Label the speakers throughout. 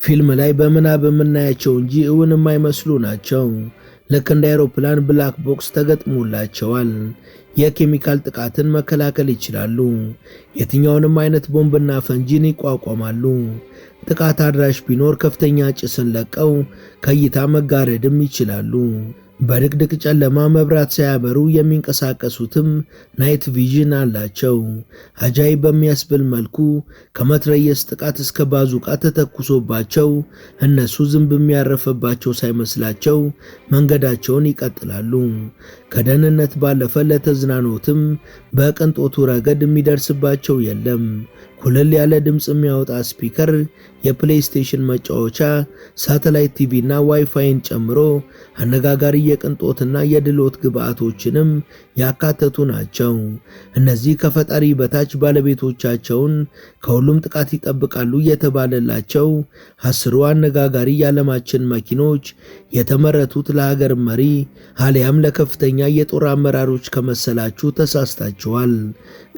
Speaker 1: ፊልም ላይ በምናብ የምናያቸው እንጂ እውን የማይመስሉ ናቸው። ልክ እንደ አውሮፕላን ብላክ ቦክስ ተገጥሞላቸዋል። የኬሚካል ጥቃትን መከላከል ይችላሉ። የትኛውንም አይነት ቦምብና ፈንጂን ይቋቋማሉ። ጥቃት አድራሽ ቢኖር ከፍተኛ ጭስን ለቀው ከእይታ መጋረድም ይችላሉ። በድቅድቅ ጨለማ መብራት ሳያበሩ የሚንቀሳቀሱትም ናይት ቪዥን አላቸው። አጃይብ በሚያስብል መልኩ ከመትረየስ ጥቃት እስከ ባዙቃ ተተኩሶባቸው እነሱ ዝንብ የሚያረፈባቸው ሳይመስላቸው መንገዳቸውን ይቀጥላሉ። ከደህንነት ባለፈ ለተዝናኖትም በቅንጦቱ ረገድ የሚደርስባቸው የለም። ኩልል ያለ ድምፅ የሚያወጣ ስፒከር፣ የፕሌይስቴሽን መጫወቻ፣ ሳተላይት ቲቪ እና ዋይፋይን ጨምሮ አነጋጋሪ የቅንጦትና የድሎት ግብዓቶችንም ያካተቱ ናቸው። እነዚህ ከፈጣሪ በታች ባለቤቶቻቸውን ከሁሉም ጥቃት ይጠብቃሉ የተባለላቸው 10 አነጋጋሪ የዓለማችን መኪኖች የተመረቱት ለሀገር መሪ አሊያም ለከፍተኛ የጦር አመራሮች ከመሰላችሁ ተሳስታችኋል።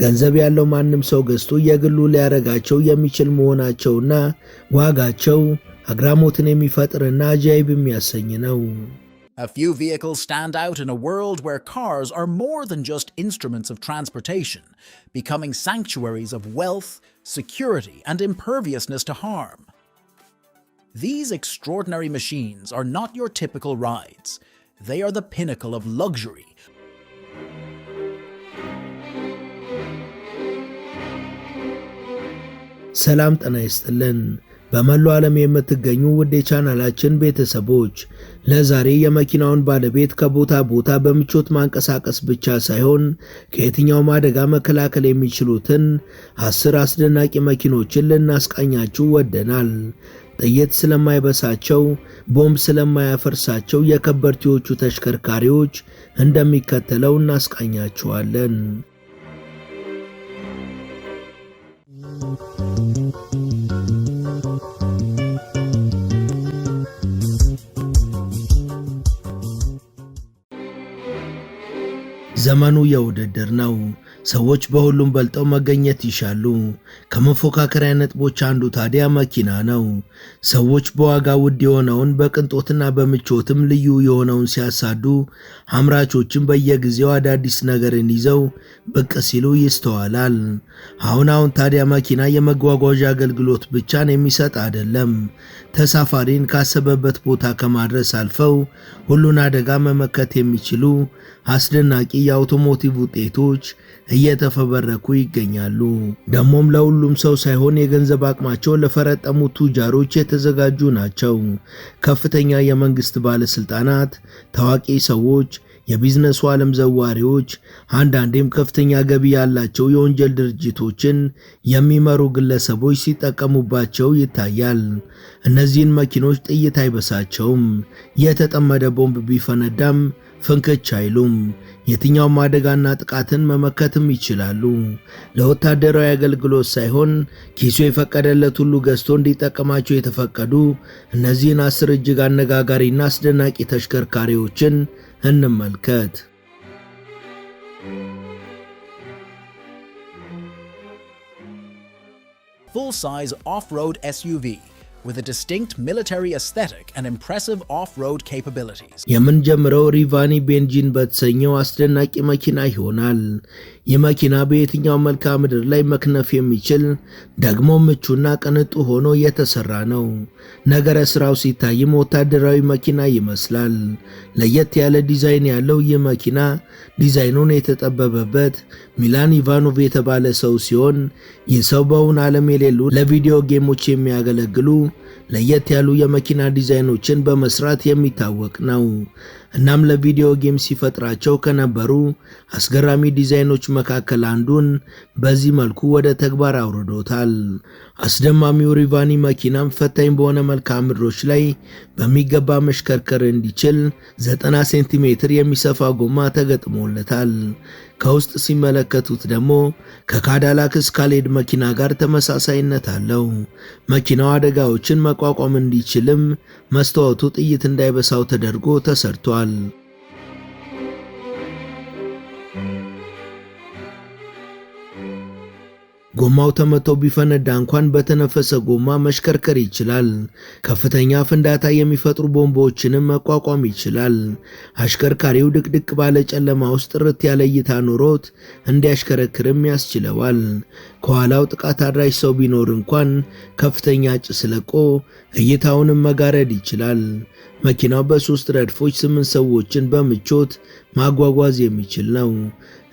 Speaker 1: ገንዘብ ያለው ማንም ሰው ገዝቶ የግሉ ሊያረጋቸው የሚችል መሆናቸውና ዋጋቸው አግራሞትን የሚፈጥርና አጃይብ የሚያሰኝ ነው።
Speaker 2: A few vehicles stand out in a world where cars are more than just instruments of transportation, becoming sanctuaries of wealth, security, and imperviousness to harm. These extraordinary machines are not your typical rides. They are the pinnacle of luxury.
Speaker 1: ሰላም ጤና ይስጥልን። በመላው ዓለም የምትገኙ ውድ የቻናላችን ቤተሰቦች ለዛሬ የመኪናውን ባለቤት ከቦታ ቦታ በምቾት ማንቀሳቀስ ብቻ ሳይሆን ከየትኛውም አደጋ መከላከል የሚችሉትን 10 አስደናቂ መኪኖችን ልናስቃኛችሁ ወደናል። ጥይት ስለማይበሳቸው፣ ቦምብ ስለማያፈርሳቸው የከበርቴዎቹ ተሽከርካሪዎች እንደሚከተለው እናስቃኛችኋለን። ዘመኑ የውድድር ነው። ሰዎች በሁሉም በልጠው መገኘት ይሻሉ። ከመፎካከሪያ ነጥቦች አንዱ ታዲያ መኪና ነው። ሰዎች በዋጋ ውድ የሆነውን በቅንጦትና በምቾትም ልዩ የሆነውን ሲያሳዱ፣ አምራቾችም በየጊዜው አዳዲስ ነገርን ይዘው ብቅ ሲሉ ይስተዋላል። አሁን ታዲያ መኪና የመጓጓዣ አገልግሎት ብቻን የሚሰጥ አይደለም። ተሳፋሪን ካሰበበት ቦታ ከማድረስ አልፈው ሁሉን አደጋ መመከት የሚችሉ አስደናቂ የአውቶሞቲቭ ውጤቶች እየተፈበረኩ ይገኛሉ። ደሞም ለሁሉም ሰው ሳይሆን የገንዘብ አቅማቸው ለፈረጠሙ ቱጃሮች የተዘጋጁ ናቸው። ከፍተኛ የመንግስት ባለስልጣናት፣ ታዋቂ ሰዎች፣ የቢዝነሱ ዓለም ዘዋሪዎች፣ አንዳንዴም ከፍተኛ ገቢ ያላቸው የወንጀል ድርጅቶችን የሚመሩ ግለሰቦች ሲጠቀሙባቸው ይታያል። እነዚህን መኪኖች ጥይት አይበሳቸውም። የተጠመደ ቦምብ ቢፈነዳም ፍንክች አይሉም። የትኛውም አደጋና ጥቃትን መመከትም ይችላሉ። ለወታደራዊ አገልግሎት ሳይሆን ኪሱ የፈቀደለት ሁሉ ገዝቶ እንዲጠቀማቸው የተፈቀዱ እነዚህን 10 እጅግ አነጋጋሪና አስደናቂ ተሽከርካሪዎችን እንመልከት።
Speaker 2: Full-size off-road SUV with a distinct military aesthetic and impressive off-road capabilities.
Speaker 1: የምንጀምረው ሪቫኒ ቤንጂን በተሰኘው አስደናቂ መኪና ይሆናል። ይህ መኪና በየትኛው መልክዓ ምድር ላይ መክነፍ የሚችል ደግሞ ምቹና ቅንጡ ሆኖ የተሰራ ነው። ነገረ ስራው ሲታይም ወታደራዊ መኪና ይመስላል። ለየት ያለ ዲዛይን ያለው ይህ መኪና ዲዛይኑን የተጠበበበት ሚላን ኢቫኖቭ የተባለ ሰው ሲሆን ይህ ሰው በውን ዓለም የሌሉ ለቪዲዮ ጌሞች የሚያገለግሉ ለየት ያሉ የመኪና ዲዛይኖችን በመስራት የሚታወቅ ነው። እናም ለቪዲዮ ጌም ሲፈጥራቸው ከነበሩ አስገራሚ ዲዛይኖች መካከል አንዱን በዚህ መልኩ ወደ ተግባር አውርዶታል። አስደማሚው ሪቫኒ መኪናም ፈታኝ በሆነ መልክዓ ምድሮች ላይ በሚገባ መሽከርከር እንዲችል 90 ሴንቲሜትር የሚሰፋ ጎማ ተገጥሞለታል። ከውስጥ ሲመለከቱት ደግሞ ከካዳላክ ስካሌድ መኪና ጋር ተመሳሳይነት አለው። መኪናው አደጋዎችን መቋቋም እንዲችልም መስታወቱ ጥይት እንዳይበሳው ተደርጎ ተሰርቷል። ጎማው ተመቶ ቢፈነዳ እንኳን በተነፈሰ ጎማ መሽከርከር ይችላል። ከፍተኛ ፍንዳታ የሚፈጥሩ ቦምቦችንም መቋቋም ይችላል። አሽከርካሪው ድቅድቅ ባለ ጨለማ ውስጥ ጥርት ያለ እይታ ኖሮት እንዲያሽከረክርም ያስችለዋል። ከኋላው ጥቃት አድራሽ ሰው ቢኖር እንኳን ከፍተኛ ጭስ ለቆ እይታውንም መጋረድ ይችላል። መኪናው በ3 ረድፎች 8 ሰዎችን በምቾት ማጓጓዝ የሚችል ነው።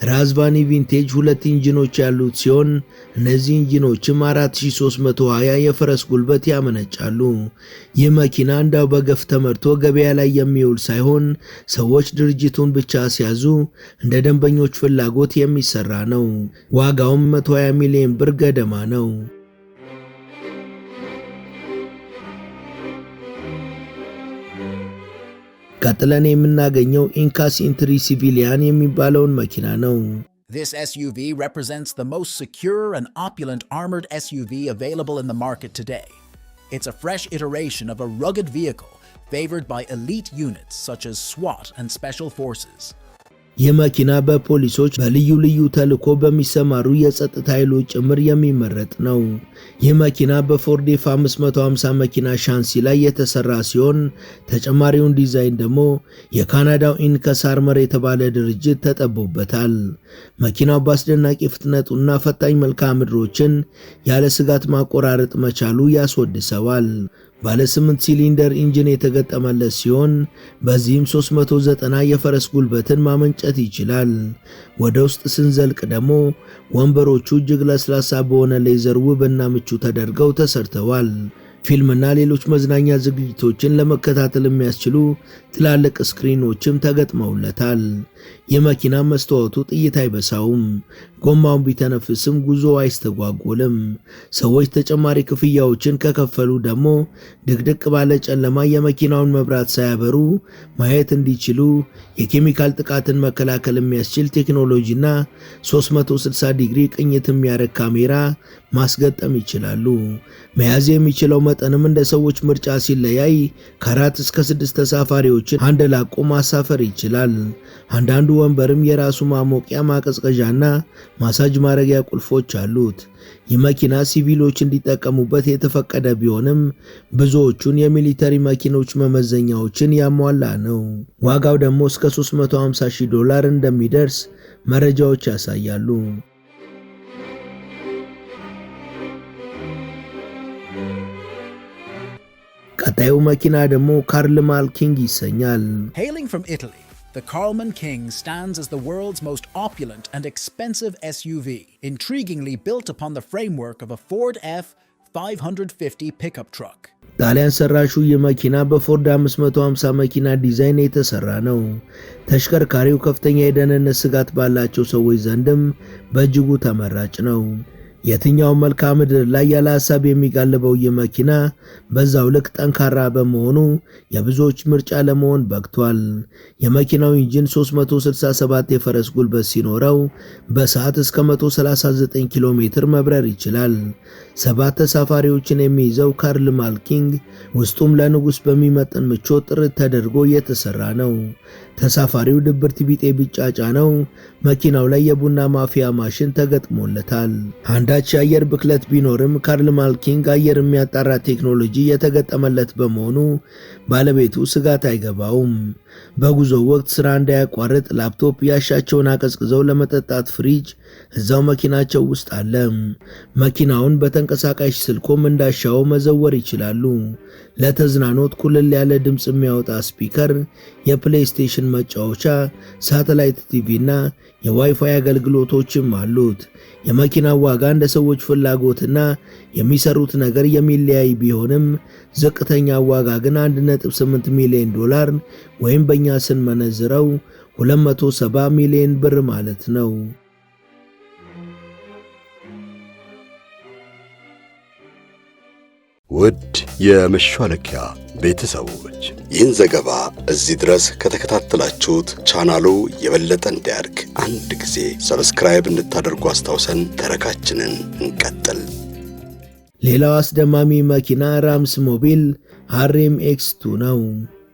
Speaker 1: ራዝቫኒ ቪንቴጅ 2 ኢንጂኖች ያሉት ሲሆን እነዚህ ኢንጂኖችም 4320 የፈረስ ጉልበት ያመነጫሉ። ይህ መኪና እንዳው በገፍ ተመርቶ ገበያ ላይ የሚውል ሳይሆን ሰዎች ድርጅቱን ብቻ ሲያዙ እንደ ደንበኞች ፍላጎት የሚሰራ ነው። ዋጋውም 120 ሚሊዮን ብር ገደማ ነው። ቀጥለን የምናገኘው ኢንካስ ኢንትሪ ሲቪሊያን የሚባለውን መኪና ነው።
Speaker 2: This SUV represents the most secure and opulent armored SUV available in the market today. It's a fresh iteration of a rugged vehicle favored by elite units such as SWAT and Special Forces.
Speaker 1: ይህ መኪና በፖሊሶች በልዩ ልዩ ተልዕኮ በሚሰማሩ የጸጥታ ኃይሎች ጭምር የሚመረጥ ነው። ይህ መኪና በፎርድ F550 መኪና ሻንሲ ላይ የተሰራ ሲሆን ተጨማሪውን ዲዛይን ደግሞ የካናዳው ኢንከስ አርመር የተባለ ድርጅት ተጠቦበታል። መኪናው በአስደናቂ ፍጥነቱና ፈታኝ መልክዓ ምድሮችን ያለ ስጋት ማቆራረጥ መቻሉ ያስወድሰዋል። ባለ 8 ሲሊንደር ኢንጂን የተገጠመለት ሲሆን በዚህም 390 የፈረስ ጉልበትን ማመንጨት ይችላል። ወደ ውስጥ ስንዘልቅ ደግሞ ወንበሮቹ እጅግ ለስላሳ በሆነ ሌዘር ውብና ምቹ ተደርገው ተሰርተዋል። ፊልምና ሌሎች መዝናኛ ዝግጅቶችን ለመከታተል የሚያስችሉ ትላልቅ ስክሪኖችም ተገጥመውለታል። የመኪና መስታወቱ ጥይት አይበሳውም። ጎማውን ቢተነፍስም ጉዞ አይስተጓጎልም። ሰዎች ተጨማሪ ክፍያዎችን ከከፈሉ ደግሞ ድቅድቅ ባለ ጨለማ የመኪናውን መብራት ሳያበሩ ማየት እንዲችሉ የኬሚካል ጥቃትን መከላከል የሚያስችል ቴክኖሎጂና 360 ዲግሪ ቅኝት የሚያደርግ ካሜራ ማስገጠም ይችላሉ። መያዝ የሚችለው መጠንም እንደ ሰዎች ምርጫ ሲለያይ ከ4 እስከ 6 ተሳፋሪዎችን አንድ ላቆ ማሳፈር ይችላል። አንዳንዱ ወንበርም የራሱ ማሞቂያ ማቀዝቀዣና ማሳጅ ማረጊያ ቁልፎች አሉት። ይህ መኪና ሲቪሎች እንዲጠቀሙበት የተፈቀደ ቢሆንም ብዙዎቹን የሚሊተሪ መኪኖች መመዘኛዎችን ያሟላ ነው። ዋጋው ደግሞ እስከ $350,000 እንደሚደርስ መረጃዎች ያሳያሉ። ቀጣዩ መኪና ደግሞ ካርልማን ኪንግ ይሰኛል።
Speaker 2: Hailing from Italy, the Karlmann King stands as the world's most opulent and expensive SUV, intriguingly built upon the framework of a Ford F550 pickup truck.
Speaker 1: ጣሊያን ሰራሹ ይህ መኪና በፎርድ 550 መኪና ዲዛይን የተሰራ ነው። ተሽከርካሪው ከፍተኛ የደህንነት ስጋት ባላቸው ሰዎች ዘንድም በእጅጉ ተመራጭ ነው። የትኛው መልክዓ ምድር ላይ ያለ ሐሳብ የሚጋልበው ይህ መኪና በዛው ልክ ጠንካራ በመሆኑ የብዙዎች ምርጫ ለመሆን በቅቷል። የመኪናው ኢንጂን 367 የፈረስ ጉልበት ሲኖረው በሰዓት እስከ 139 ኪሎ ሜትር መብረር ይችላል። 7 ተሳፋሪዎችን የሚይዘው ካርልማን ኪንግ ውስጡም ለንጉሥ በሚመጥን ምቾት ጥርት ተደርጎ የተሰራ ነው። ተሳፋሪው ድብርት ቢጤ ቢጫጫ ነው። መኪናው ላይ የቡና ማፍያ ማሽን ተገጥሞለታል። አንዳች የአየር ብክለት ቢኖርም ካርልማን ኪንግ አየር የሚያጣራ ቴክኖሎጂ የተገጠመለት በመሆኑ ባለቤቱ ስጋት አይገባውም። በጉዞ ወቅት ስራ እንዳያቋርጥ ላፕቶፕ ያሻቸውን አቀዝቅዘው ለመጠጣት ፍሪጅ እዛው መኪናቸው ውስጥ አለ። መኪናውን በተንቀሳቃሽ ስልኮም እንዳሻው መዘወር ይችላሉ። ለተዝናኖት ኩልል ያለ ድምፅ የሚያወጣ ስፒከር፣ የፕሌይስቴሽን መጫወቻ፣ ሳተላይት ቲቪ እና የዋይፋይ አገልግሎቶችም አሉት። የመኪናው ዋጋ እንደ ሰዎች ፍላጎትና የሚሰሩት ነገር የሚለያይ ቢሆንም ዝቅተኛ ዋጋ ግን $1.8 ሚሊዮን ወይም በእኛ ስንመነዝረው 270 ሚሊዮን ብር ማለት ነው።
Speaker 3: ውድ የመሿለኪያ ቤተሰቦች ይህን ዘገባ እዚህ ድረስ ከተከታተላችሁት ቻናሉ የበለጠ እንዲያድግ አንድ ጊዜ ሰብስክራይብ እንድታደርጉ አስታውሰን ተረካችንን እንቀጥል።
Speaker 1: ሌላው አስደማሚ መኪና ራምስ ሞቢል RMX2 ነው።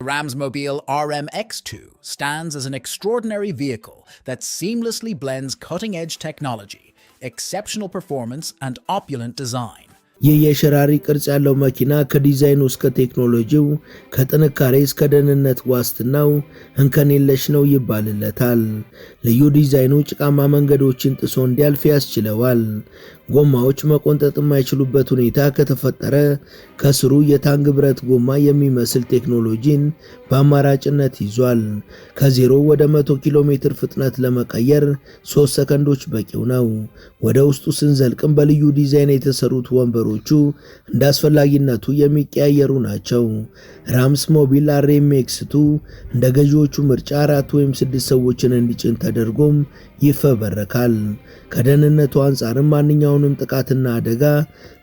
Speaker 2: Ramsmobile RMX2 stands as an extraordinary vehicle that seamlessly blends cutting-edge technology, exceptional performance, and opulent design.
Speaker 1: ይህ የሸራሪ ቅርጽ ያለው መኪና ከዲዛይኑ እስከ ቴክኖሎጂው ከጥንካሬ እስከ ደህንነት ዋስትናው እንከን የለሽ ነው ይባልለታል። ልዩ ዲዛይኑ ጭቃማ መንገዶችን ጥሶ እንዲያልፍ ያስችለዋል። ጎማዎች መቆንጠጥ የማይችሉበት ሁኔታ ከተፈጠረ ከስሩ የታንግ ብረት ጎማ የሚመስል ቴክኖሎጂን በአማራጭነት ይዟል። ከ0 ወደ 100 ኪሎ ሜትር ፍጥነት ለመቀየር 3 ሰከንዶች በቂው ነው። ወደ ውስጡ ስንዘልቅም በልዩ ዲዛይን የተሰሩት ወንበሮቹ እንደ አስፈላጊነቱ የሚቀያየሩ ናቸው። ራምስ ሞቢል RMX2 እንደ ገዢዎቹ ምርጫ 4 ወይም 6 ሰዎችን እንዲጭን ተደርጎም ይፈበረካል። ከደህንነቱ አንጻርም ማንኛውንም ጥቃትና አደጋ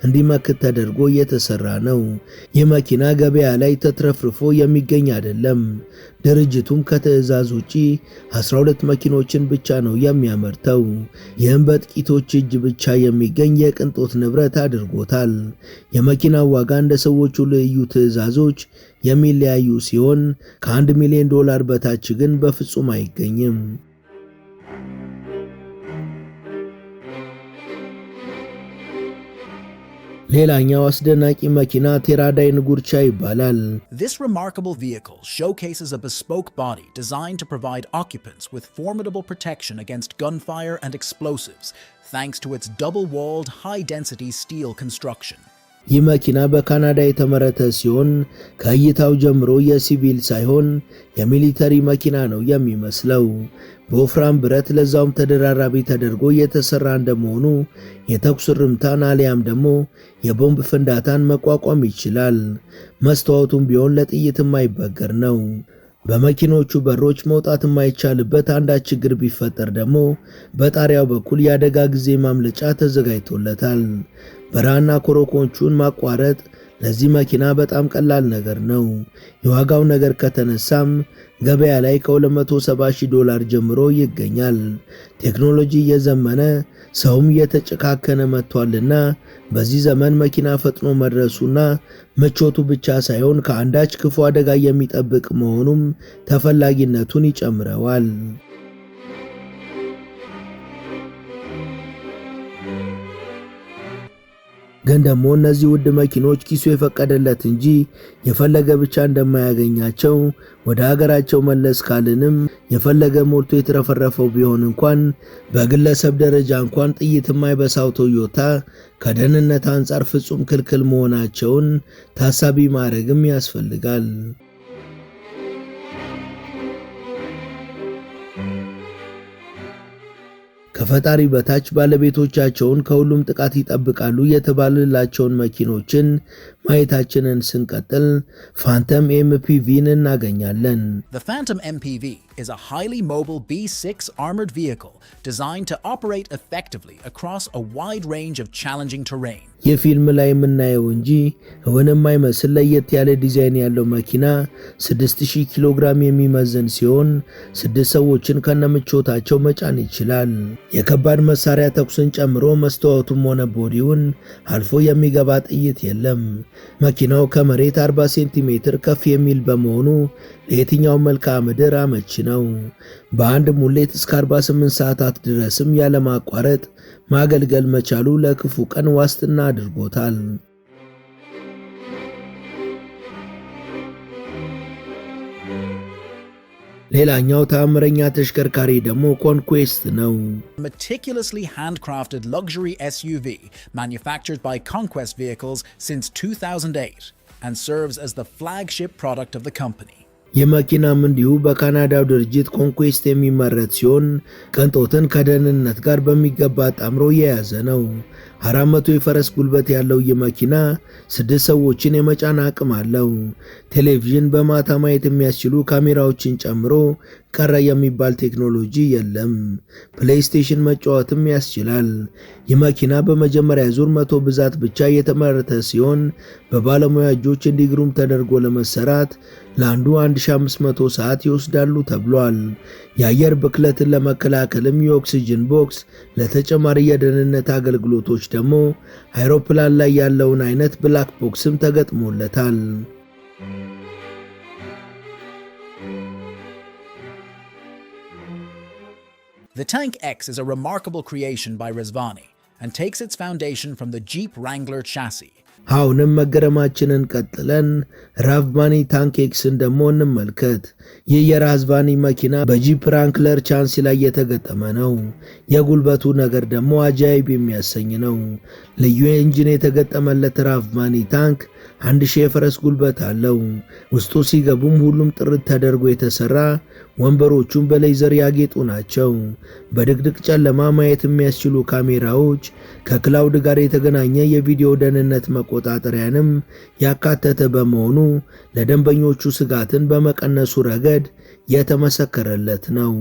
Speaker 1: እንዲመክት ተደርጎ የተሰራ ነው። ይህ መኪና ገበያ ላይ ተትረፍርፎ የሚገኝ አይደለም። ድርጅቱም ከትዕዛዝ ውጪ 12 መኪኖችን ብቻ ነው የሚያመርተው። ይህም በጥቂቶች እጅ ብቻ የሚገኝ የቅንጦት ንብረት አድርጎታል። የመኪናው ዋጋ እንደ ሰዎቹ ልዩ ትዕዛዞች የሚለያዩ ሲሆን ከ$1 ሚሊዮን በታች ግን በፍጹም አይገኝም። ሌላኛው አስደናቂ መኪና ቴራዳይን ጉርቻ ይባላል።
Speaker 2: This remarkable vehicle showcases a bespoke body designed to provide occupants with formidable protection against gunfire and explosives, thanks to its double-walled, high-density steel construction.
Speaker 1: ይህ መኪና በካናዳ የተመረተ ሲሆን ከእይታው ጀምሮ የሲቪል ሳይሆን የሚሊተሪ መኪና ነው የሚመስለው። በወፍራም ብረት ለዛውም ተደራራቢ ተደርጎ የተሰራ እንደመሆኑ የተኩስ ርምታን አሊያም ደግሞ የቦምብ ፍንዳታን መቋቋም ይችላል። መስታወቱም ቢሆን ለጥይት የማይበገር ነው። በመኪኖቹ በሮች መውጣት የማይቻልበት አንዳች ችግር ቢፈጠር ደግሞ በጣሪያው በኩል የአደጋ ጊዜ ማምለጫ ተዘጋጅቶለታል። በረሃና ኮረኮንቹን ማቋረጥ ለዚህ መኪና በጣም ቀላል ነገር ነው። የዋጋው ነገር ከተነሳም ገበያ ላይ ከ$270,000 ጀምሮ ይገኛል። ቴክኖሎጂ እየዘመነ ሰውም እየተጨካከነ መጥቷልና በዚህ ዘመን መኪና ፈጥኖ መድረሱና ምቾቱ ብቻ ሳይሆን ከአንዳች ክፉ አደጋ የሚጠብቅ መሆኑም ተፈላጊነቱን ይጨምረዋል። ግን ደግሞ እነዚህ ውድ መኪኖች ኪሱ የፈቀደለት እንጂ የፈለገ ብቻ እንደማያገኛቸው ወደ ሀገራቸው መለስ ካልንም የፈለገ ሞልቶ የተረፈረፈው ቢሆን እንኳን በግለሰብ ደረጃ እንኳን ጥይት የማይበሳው ቶዮታ ከደህንነት አንጻር ፍጹም ክልክል መሆናቸውን ታሳቢ ማድረግም ያስፈልጋል። ከፈጣሪ በታች ባለቤቶቻቸውን ከሁሉም ጥቃት ይጠብቃሉ የተባለላቸውን መኪኖችን ማየታችንን ስንቀጥል ፋንተም MPVን እናገኛለን።
Speaker 2: The Phantom MPV is a highly mobile B6 armored vehicle designed to operate effectively across a wide range of challenging terrain.
Speaker 1: የፊልም ላይ የምናየው እንጂ እውን የማይመስል ለየት ያለ ዲዛይን ያለው መኪና 6000 ኪሎ ግራም የሚመዝን ሲሆን 6 ሰዎችን ከነምቾታቸው መጫን ይችላል። የከባድ መሳሪያ ተኩስን ጨምሮ መስታወቱም ሆነ ቦዲውን አልፎ የሚገባ ጥይት የለም። መኪናው ከመሬት 40 ሴንቲሜትር ከፍ የሚል በመሆኑ ለየትኛው መልክዓ ምድር አመቺ ነው። በአንድ ሙሌት እስከ 48 ሰዓታት ድረስም ያለማቋረጥ ማገልገል መቻሉ ለክፉ ቀን ዋስትና አድርጎታል። ሌላኛው ተአምረኛ ተሽከርካሪ ደግሞ ኮንኩዌስት ነው።
Speaker 2: Meticulously handcrafted luxury SUV manufactured by Conquest Vehicles since 2008 and serves as the flagship product of the company.
Speaker 1: የመኪናም እንዲሁ በካናዳው ድርጅት ኮንኩዌስት የሚመረት ሲሆን ቅንጦትን ከደህንነት ጋር በሚገባ ጣምሮ የያዘ ነው። 400 የፈረስ ጉልበት ያለው የመኪና 6 ሰዎችን የመጫን አቅም አለው። ቴሌቪዥን በማታ ማየት የሚያስችሉ ካሜራዎችን ጨምሮ ቀረ የሚባል ቴክኖሎጂ የለም። ፕሌይስቴሽን መጫወትም ያስችላል። የመኪና በመጀመሪያ ዙር 100 ብዛት ብቻ የተመረተ ሲሆን በባለሙያ እጆች እንዲግሩም ተደርጎ ለመሰራት ለአንዱ 1500 ሰዓት ይወስዳሉ ተብሏል። የአየር ብክለትን ለመከላከልም የኦክሲጅን ቦክስ፣ ለተጨማሪ የደህንነት አገልግሎቶች ደግሞ አይሮፕላን ላይ ያለውን አይነት ብላክ ቦክስም ተገጥሞለታል።
Speaker 2: The Tank X is a remarkable creation by Rezvani and takes its foundation from the Jeep Wrangler chassis.
Speaker 1: አሁንም መገረማችንን ቀጥለን ራቭማኒ ታንክ ኤክስን ደግሞ እንመልከት። ይህ የራዝቫኒ መኪና በጂፕ ራንክለር ቻንሲ ላይ የተገጠመ ነው። የጉልበቱ ነገር ደግሞ አጃይብ የሚያሰኝ ነው። ልዩ ኢንጂን የተገጠመለት ራቭማኒ ታንክ 1000 የፈረስ ጉልበት አለው። ውስጡ ሲገቡም ሁሉም ጥርት ተደርጎ የተሰራ፣ ወንበሮቹም በሌዘር ያጌጡ ናቸው። በድቅድቅ ጨለማ ማየት የሚያስችሉ ካሜራዎች፣ ከክላውድ ጋር የተገናኘ የቪዲዮ ደህንነት መቆጣጠሪያንም ያካተተ በመሆኑ ለደንበኞቹ ስጋትን በመቀነሱ ረገድ የተመሰከረለት ነው።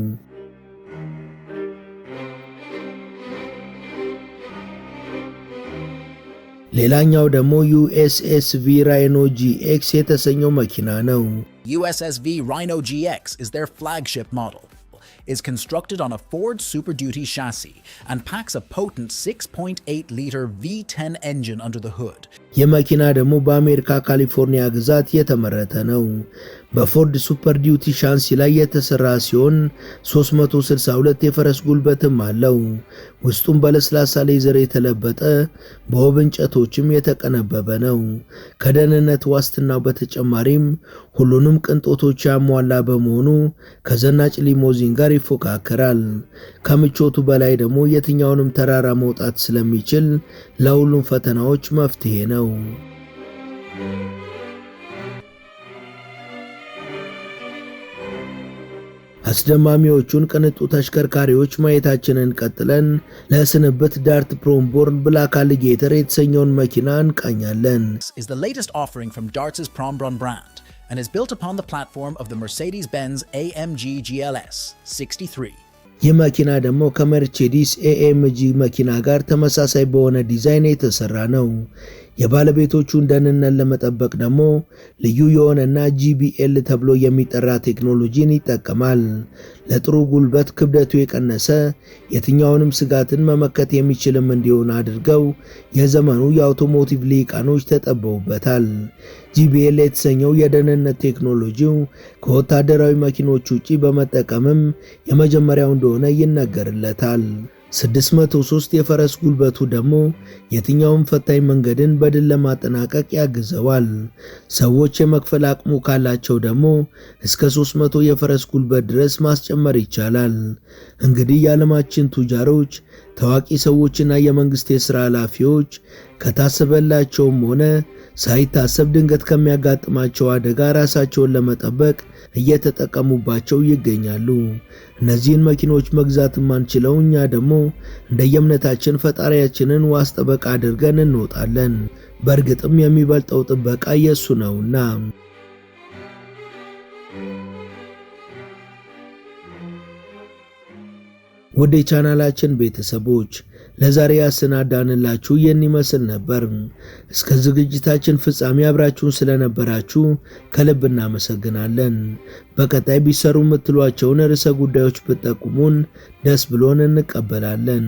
Speaker 1: ሌላኛው ደግሞ USSV Rhino GX የተሰኘው መኪና ነው።
Speaker 2: USSV Rhino GX is their flagship model. Is constructed on a Ford Super Duty chassis and packs a potent 6.8-liter V10 engine under the hood.
Speaker 1: የመኪና ደግሞ በአሜሪካ ካሊፎርኒያ ግዛት የተመረተ ነው። በፎርድ ሱፐር ዲዩቲ ሻንሲ ላይ የተሰራ ሲሆን 362 የፈረስ ጉልበትም አለው። ውስጡም በለስላሳ ሌዘር የተለበጠ በውብ እንጨቶችም የተቀነበበ ነው። ከደህንነት ዋስትናው በተጨማሪም ሁሉንም ቅንጦቶች ያሟላ በመሆኑ ከዘናጭ ሊሞዚን ጋር ይፎካከራል። ከምቾቱ በላይ ደግሞ የትኛውንም ተራራ መውጣት ስለሚችል ለሁሉም ፈተናዎች መፍትሄ ነው። አስደማሚዎቹን ቅንጡ ተሽከርካሪዎች ማየታችንን ቀጥለን ለስንብት ዳርት ፕሮምቦርን ብላክ አሊጌተር የተሰኘውን መኪና እንቃኛለን።
Speaker 2: Is the latest offering from Dart's Promborn brand and is built upon the platform of the Mercedes-Benz AMG GLS 63.
Speaker 1: ይህ መኪና ደግሞ ከመርቼዲስ AMG መኪና ጋር ተመሳሳይ በሆነ ዲዛይን የተሰራ ነው። የባለቤቶቹን ደህንነት ለመጠበቅ ደግሞ ልዩ የሆነና GBL ተብሎ የሚጠራ ቴክኖሎጂን ይጠቀማል። ለጥሩ ጉልበት ክብደቱ የቀነሰ የትኛውንም ስጋትን መመከት የሚችልም እንዲሆን አድርገው የዘመኑ የአውቶሞቲቭ ሊቃኖች ተጠበውበታል። GBL የተሰኘው የደህንነት ቴክኖሎጂው ከወታደራዊ መኪኖች ውጪ በመጠቀምም የመጀመሪያው እንደሆነ ይነገርለታል። 603 የፈረስ ጉልበቱ ደግሞ የትኛውም ፈታኝ መንገድን በድል ለማጠናቀቅ ያግዘዋል። ሰዎች የመክፈል አቅሙ ካላቸው ደግሞ እስከ 300 የፈረስ ጉልበት ድረስ ማስጨመር ይቻላል። እንግዲህ የዓለማችን ቱጃሮች፣ ታዋቂ ሰዎችና የመንግስት የሥራ ኃላፊዎች ከታሰበላቸውም ሆነ ሳይታሰብ ድንገት ከሚያጋጥማቸው አደጋ ራሳቸውን ለመጠበቅ እየተጠቀሙባቸው ይገኛሉ። እነዚህን መኪኖች መግዛት ማንችለው እኛ ደግሞ እንደየእምነታችን ፈጣሪያችንን ዋስ ጠበቃ አድርገን እንወጣለን። በእርግጥም የሚበልጠው ጥበቃ የሱ ነውና። ወደ ቻናላችን ቤተሰቦች ለዛሬ ያሰናዳንላችሁ ይህን ይመስል ነበር። እስከ ዝግጅታችን ፍጻሜ አብራችሁን ስለነበራችሁ ከልብ እናመሰግናለን። በቀጣይ ቢሰሩ የምትሏቸውን ርዕሰ ጉዳዮች ብትጠቁሙን ደስ ብሎን እንቀበላለን።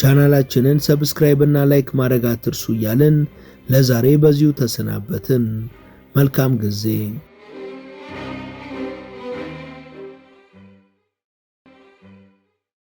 Speaker 1: ቻናላችንን ሰብስክራይብ እና ላይክ ማድረግ አትርሱ እያልን ለዛሬ በዚሁ ተሰናበትን። መልካም ጊዜ።